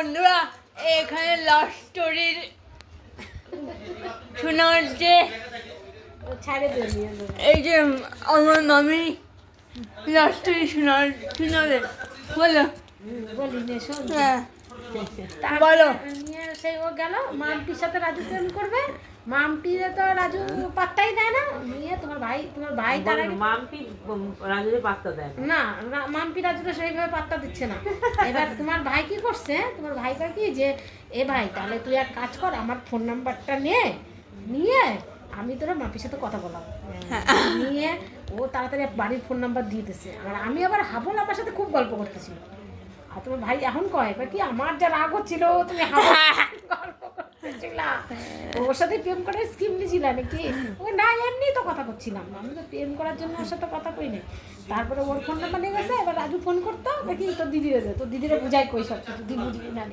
বন্ধুরা এখানে লাভ স্টোরির শোনার যে এই যে আমার মামি লাভ স্টোরি শোনাবে বলো হ্যাঁ বলো নিয়ে সেই ও গেল মামপির সাথে রাজু প্রেম করবে মামপি তো রাজু পাত্তাই দেয় না নিয়ে তোমার ভাই তার আগে মামপি রাজুকে পাত্তা দেয় না মামপি রাজুকে সেইভাবে পাত্তা দিচ্ছে না এবার তোমার ভাই কি করছে তোমার ভাই কয় কি যে এ ভাই তাহলে তুই এক কাজ কর আমার ফোন নাম্বারটা নিয়ে আমি তোরা মাপির সাথে কথা বলাম নিয়ে ও তাড়াতাড়ি বাড়ির ফোন নাম্বার দিয়ে দিছে আর আমি আবার হাবল আমার সাথে খুব গল্প করতেছি আর তোমার ভাই এখন কয় কি আমার যা রাগ হচ্ছিল তুমি গল্প করতেছিলা ওর সাথে প্রেম করার স্কিম নিয়েছিল নাকি ও না এমনি তো কথা করছিলাম আমি তো প্রেম করার জন্য ওর সাথে কথা কই নাই তারপরে ওর ফোন নাম্বার নিয়ে গেছে এবার রাজু ফোন করতো দেখি তোর দিদিরে দে তোর দিদিরে বুঝাই কই সব কিছু দিদি বুঝবি না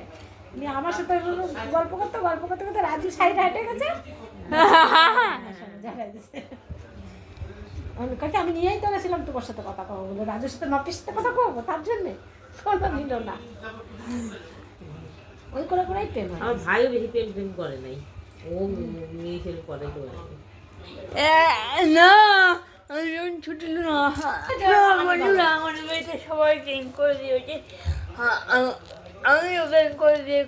নিয়ে আমার সাথে গল্প করতে রাজু সাইড হেঁটে গেছে আমি নিয়েই তো গেছিলাম তোমার সাথে কথা কবো বলে রাজুর সাথে মাপির সাথে কথা কবো তার জন্যে কথা নিল না ওই করে করেই প্রেম হয় আমার ভাইও বেশি প্রেম করে নাই ও মেয়ে ছেলে করে তো না আমি যখন ছুটি না বন্ধুরা আমার মেয়েতে সবাই প্রেম করে দিয়েছে আমি ওদের করে দিয়ে